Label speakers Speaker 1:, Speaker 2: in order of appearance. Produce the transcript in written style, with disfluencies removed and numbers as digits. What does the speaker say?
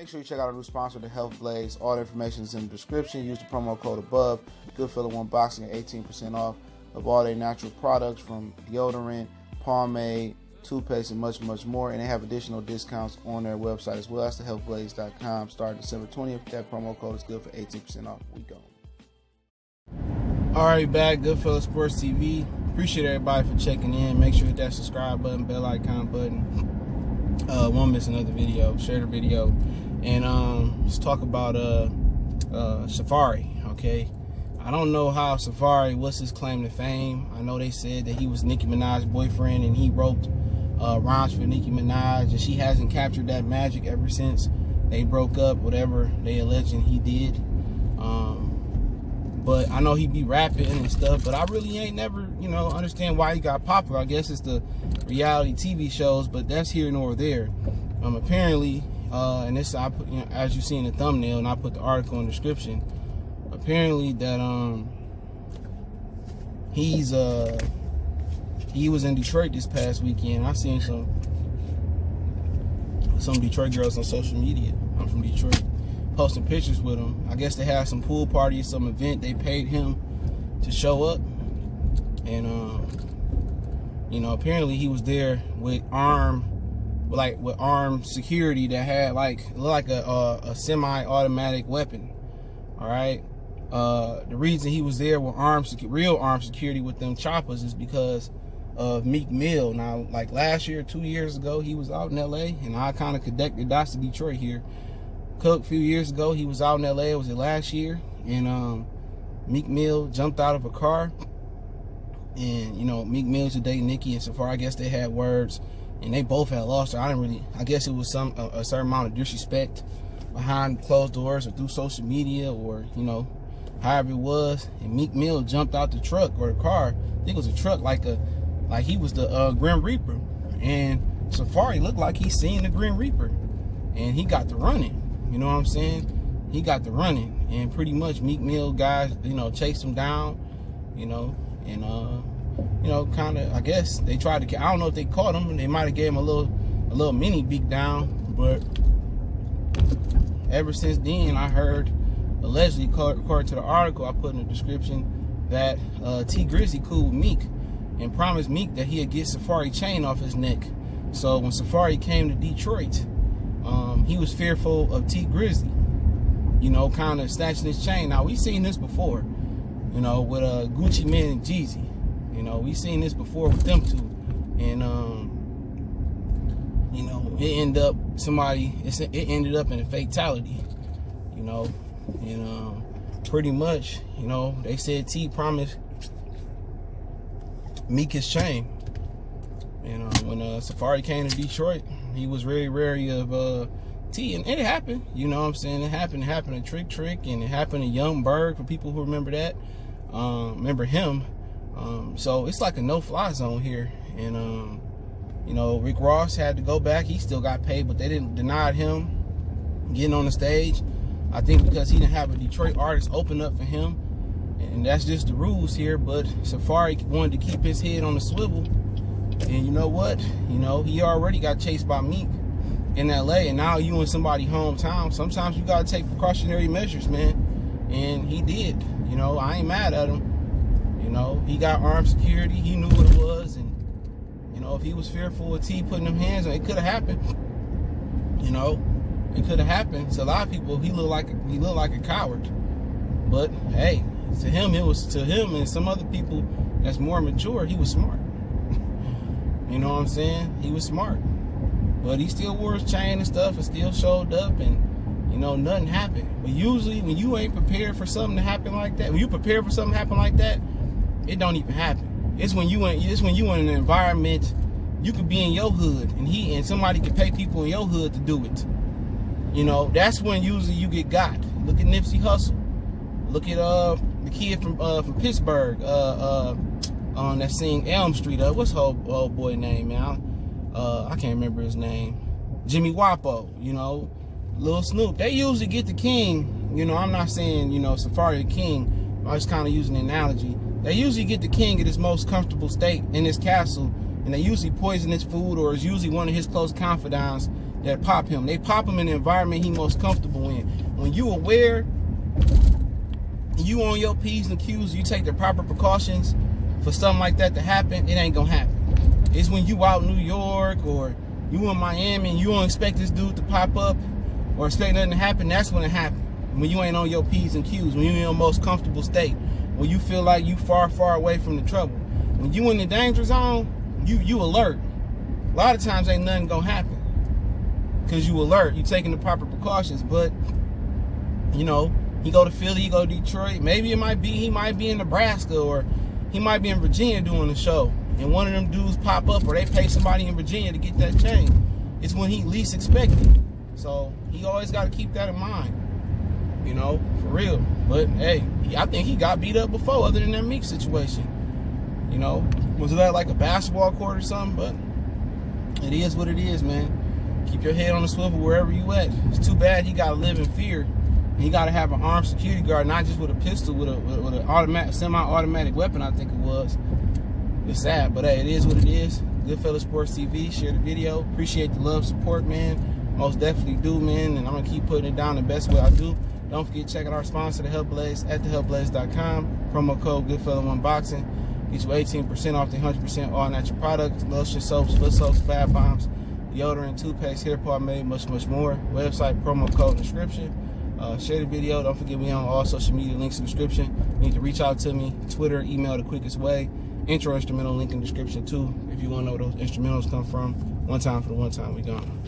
Speaker 1: sure you check out our new sponsor, The Health Blaze. All the information is in the description. Use the promo code above. Goodfellow Unboxing at 18% off of all their natural products, from deodorant, pomade, toothpaste, and much, much more. And they have additional discounts on their website as well. That's thehealthblaze.com. Starting December 20th. That promo code is good for 18% off. We go.
Speaker 2: All right, back. Goodfellow Sports TV. Appreciate everybody for checking in. Make sure you hit that subscribe button, bell icon button. Won't miss another video. Share the video. And let's talk about Safaree, okay? I don't know how Safaree, what's his claim to fame. I know they said that he was Nicki Minaj's boyfriend and he wrote rhymes for Nicki Minaj, and she hasn't captured that magic ever since they broke up, whatever they alleging he did. But I know he be rapping and stuff, but I really ain't never, understand why he got popular. I guess it's the reality TV shows, but that's here nor there. Apparently, and this I put, as you see in the thumbnail, and I put the article in the description. Apparently that he was in Detroit this past weekend. I seen some Detroit girls on social media. I'm from Detroit, posting pictures with him. I guess they had some pool party or some event. They paid him to show up, and apparently he was there with armed security that had looked like a semi-automatic weapon. All right. The reason he was there with real armed security with them choppers is because of Meek Mill. Now, like last year, 2 years ago, he was out in LA, and I kind of connected dots to Detroit here. Cook, a few years ago, he was out in LA. Was it last year? And Meek Mill jumped out of a car, and Meek Mill used to date Nicki, and Safaree, I guess they had words, and they both had lost her. I guess it was a certain amount of disrespect behind closed doors or through social media, or however it was. And Meek Mill jumped out the truck or the car. I think it was a truck, like he was the Grim Reaper, and Safaree looked like he seen the Grim Reaper, and he got to running. You know what I'm saying? He got to running, and pretty much Meek Mill guys, chased him down, and kind of, I guess they tried to. I don't know if they caught him. They might have gave him a little mini beat down, but ever since then, I heard, allegedly, according to the article I put in the description, that T Grizzley cool with Meek and promised Meek that he'd get Safaree chain off his neck. So when Safaree came to Detroit, he was fearful of T Grizzley, kind of snatching his chain. Now, we've seen this before, with Gucci Mane and Jeezy. We've seen this before with them two. And, it ended up in a fatality, and pretty much, they said T promised Meek his chain. And when Safaree came to Detroit, he was very wary of T, and it happened. You know what I'm saying? It happened. It happened to Trick, and it happened to Young Berg, for people who remember that. Remember him. So it's like a no-fly zone here. And Rick Ross had to go back. He still got paid, but they didn't deny him getting on the stage. I think because he didn't have a Detroit artist open up for him, and that's just the rules here. But Safaree wanted to keep his head on the swivel, and you know what? He already got chased by Meek in LA, and now you in somebody's hometown. Sometimes you gotta take precautionary measures, man, and he did. I ain't mad at him. He got armed security. He knew what it was, and if he was fearful of T putting them hands on, it could have happened. It could have happened. To a lot of people, he looked like a coward. But hey, to him and some other people that's more mature, he was smart. You know what I'm saying? He was smart. But he still wore his chain and stuff, and still showed up, and nothing happened. But usually when you ain't prepared for something to happen like that, when you prepare for something to happen like that, it don't even happen. It's when you in an environment, you could be in your hood, and somebody could pay people in your hood to do it. That's when usually you get got. Look at Nipsey Hussle. Look at the kid from Pittsburgh, on that sing Elm Street. What's her old boy name, man? I can't remember his name. Jimmy Wapo. Lil Snoop. They usually get the king. I'm not saying Safaree the king. I was kind of using an analogy. They usually get the king at his most comfortable state in his castle, and they usually poison his food, or is usually one of his close confidants that pop him. They pop him in the environment he most comfortable in. When you aware, you on your P's and Q's, you take the proper precautions for something like that to happen, it ain't gonna happen. It's when you out in New York or you in Miami and you don't expect this dude to pop up or expect nothing to happen, that's when it happens. When you ain't on your P's and Q's, when you in your most comfortable state, when you feel like you far away from the trouble. When you in the danger zone, you alert. A lot of times ain't nothing gonna happen because you alert, you taking the proper precautions. But you know, he go to Philly, he go to Detroit, maybe he might be in Nebraska or he might be in Virginia doing the show, and one of them dudes pop up or they pay somebody in Virginia to get that chain. It's when he least expected. So he always got to keep that in mind, you know, for real. But hey, I think he got beat up before, other than that Meek situation. You know, was that like a basketball court or something? But it is what it is, man. Keep your head on the swivel wherever you at. It's too bad he got to live in fear. He got to have an armed security guard, not just with a pistol, with an automatic, semi-automatic weapon, I think it was. It's sad, but hey, it is what it is. Goodfellas Sports TV, share the video. Appreciate the love, support, man. Most definitely do, man, and I'm going to keep putting it down the best way I do. Don't forget to check out our sponsor, The Health Blaze, at thehealthblaze.com. Promo code GoodFella1Boxing. Get you 18% off the 100% all-natural products, lotion, soaps, foot soaps, bath bombs, deodorant, toothpaste, hair pomade, much more. Website, promo code, description. Share the video. Don't forget me on all social media, links in the description. You need to reach out to me. Twitter, email, the quickest way. Intro instrumental link in the description too, if you want to know where those instrumentals come from. One time for the one time, we gone.